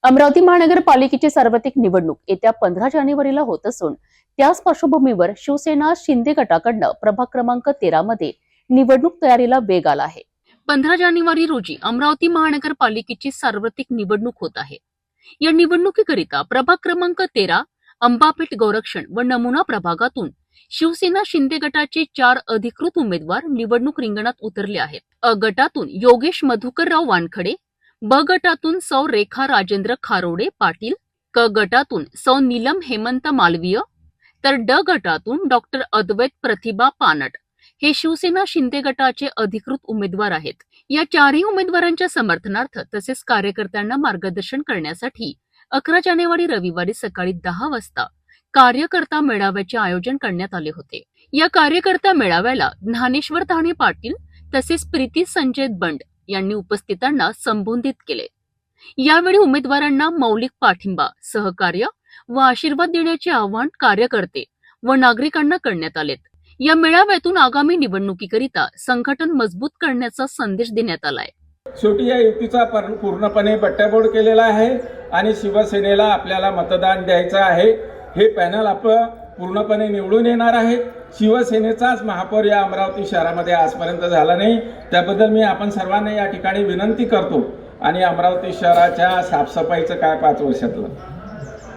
अमरावती महानगरपालिकेची सार्वत्रिक निवडणूक येत्या 15 जानेवारीला होत असून त्याच पार्श्वभूमीवर शिवसेना शिंदे गटाकडनं प्रभाग क्रमांक 13 मध्ये निवडणूक तयारीला वेग आला आहे। 15 जानेवारी रोजी अमरावती महानगरपालिकेची सार्वत्रिक निवडणूक होत आहे। या निवडणुकीकरिता प्रभाग क्रमांक 13 अंबापेठ गोरक्षण व नमुना प्रभागातून शिवसेना शिंदे गटाचे 4 अधिकृत उमेदवार निवडणूक रिंगणात उतरले आहेत। अ गटातून योगेश मधुकरराव वानखडे, ब गटातून सौ रेखा राजेंद्र खारोडे पाटील, क गटातून सौ नीलम हेमंत मालवीय, तर ड गटातून डॉक्टर अद्वैत प्रतिभा पानट हे शिवसेना शिंदे गटाचे अधिकृत उमेदवार आहेत। या चारही उमेदवारांच्या समर्थनार्थ तसेच कार्यकर्त्यांना मार्गदर्शन करण्यासाठी 11 जानेवारी रविवारी सकाळी 10 वाजता कार्यकर्ता मेळाव्याचे आयोजन करण्यात आले होते। या कार्यकर्ता मेळाव्याला ज्ञानेश्वर धाणे पाटील तसेच प्रीती संजय बंड यांनी उपस्थितांना संबोधित केले। यावेळी उमेदवारांना मौलिक पाठिंबा, सहकार्य व आशीर्वाद देण्याचे आवाहन कार्यकर्ते व नागरिकांना करण्यात आले। या मेळाव्यातून आगामी निवडणुकीकरिता संघटन मजबूत करण्याचा संदेश देण्यात आलाय। शेवटी या युतीचा पूर्णपणे बट्ट्याबोळ केलेला आहे आणि शिवसेनेला आपल्याला मतदान द्यायचं आहे। हे पॅनल आपण पूर्णपणे निवडून येणार आहे। शिवसेनेचाच महापौर या अमरावती शहरामध्ये आजपर्यंत झाला नाही, त्याबद्दल मी आपण सर्वांना या ठिकाणी विनंती करतो। आणि अमरावती शहराच्या साफसफाईचं काय 5 वर्षातलं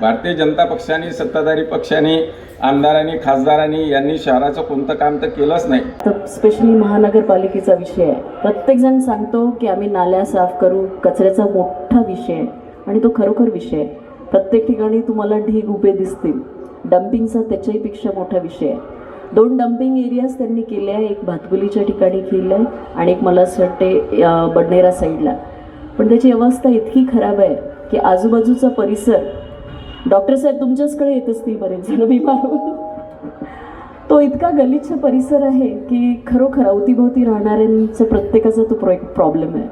भारतीय जनता पक्षाने, सत्ताधारी पक्षाने, आमदारांनी, खासदारांनी यांनी शहराचं कोणतं काम तर केलंच नाही। तर स्पेशली महानगरपालिकेचा विषय आहे। प्रत्येक जण सांगतो की आम्ही नाल्या साफ करू, कचऱ्याचा मोठा विषय आहे आणि तो खरोखर विषय आहे। प्रत्येक ठिकाणी तुम्हाला ढीग उभे दिसतील। डम्पिंगचा त्याच्याही पेक्षा मोठा विषय आहे। 2 डम्पिंग एरियाज त्यांनी केले आहे, एक भातकुलीच्या ठिकाणी केलं आणि एक मला असं वाटते बडनेरा साईडला। पण त्याची अवस्था इतकी खराब आहे की आजूबाजूचा परिसर, डॉक्टर साहेब तुमच्याचकडे येत असतील बरेच जण मी मारून, तो इतका गलिच्छ परिसर आहे की खरोखर अवतीभोवती राहणाऱ्यांचा प्रत्येकाचा तो प्रॉब्लेम आहे।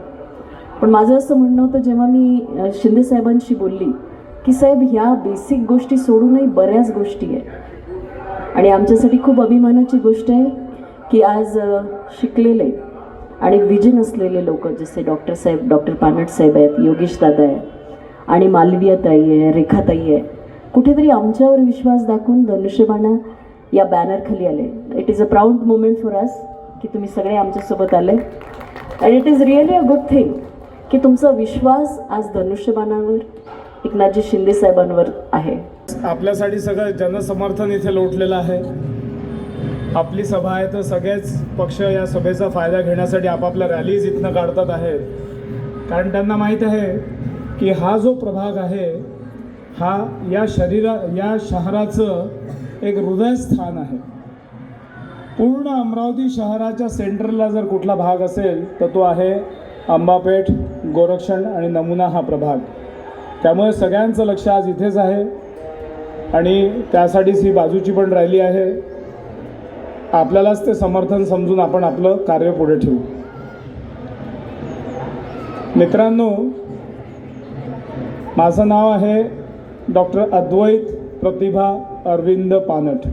पण माझं असं म्हणणं होतं जेव्हा मी शिंदे साहेबांशी बोलली की साहेब ह्या बेसिक गोष्टी सोडूनही बऱ्याच गोष्टी आहेत आणि आमच्यासाठी खूप अभिमानाची गोष्ट आहे की आज शिकलेले आणि विजन असलेले लोक जसे डॉक्टर साहेब, डॉक्टर पानट साहेब आहेत, योगेश दादा आहे आणि मालवीय ताई आहे, रेखाताई आहे, कुठेतरी आमच्यावर विश्वास दाखवून धनुष्यबाणा या बॅनरखाली आले। It is a proud moment for us की तुम्ही सगळे आमच्यासोबत आले आणि it is really a good thing की तुमचा विश्वास आज धनुष्यबाणावर, एकनाथजी शिंदे साहेबांवर आहे। आपल्यासाठी सगळं जनसमर्थन इथे लोटलेलं आहे। आपली सभा आहे तर सगळेच पक्ष या सभेचा फायदा घेण्यासाठी आपापल्या रॅलीज इथनं काढतात आहेत, कारण त्यांना माहीत आहे की हा जो प्रभाग आहे हा या शहराचं एक हृदयस्थान आहे। पूर्ण अमरावती शहराच्या सेंटरला जर कुठला भाग असेल तर तो आहे अंबापेठ, गोरक्षण आणि नमुना हा प्रभाग। त्यामुळे सगळ्यांचं लक्ष आज इथेच आहे आणि त्यासाठीच ही बाजूची पण रॅली आहे। आपल्यालाच ते समर्थन समजून आपण आपलं कार्य पुढे ठेवू। मित्रांनो, माझं नाव आहे डॉक्टर अद्वैत प्रतिभा अरविंद पानट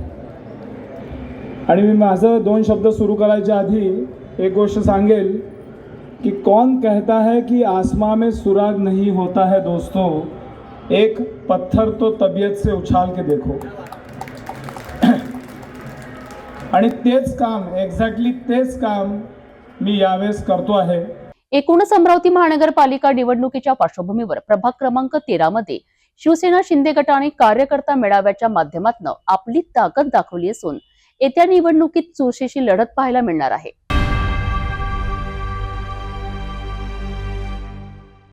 आणि मी माझं 2 शब्द सुरू करायच्या आधी एक गोष्ट सांगेल कि कौन कहता है कि आसमां में सुराग नहीं होता है दोस्तों, एक पत्थर तो तबीयत से उछाल के देखो। आणि तेच काम, एक्झॅक्टली तेच काम मी यावेळेस करतो आहे। एकूणच अमरावती महानगरपालिका निवडणुकीच्या पार्श्वभूमीवर प्रभाग क्रमांक 13 मध्ये शिवसेना शिंदे गटाने कार्यकर्ता मेळाव्याच्या माध्यमातून आपली ताकद दाखवली असून येत्या निवडणुकीत चुरशीची लढत पाहायला मिळणार आहे।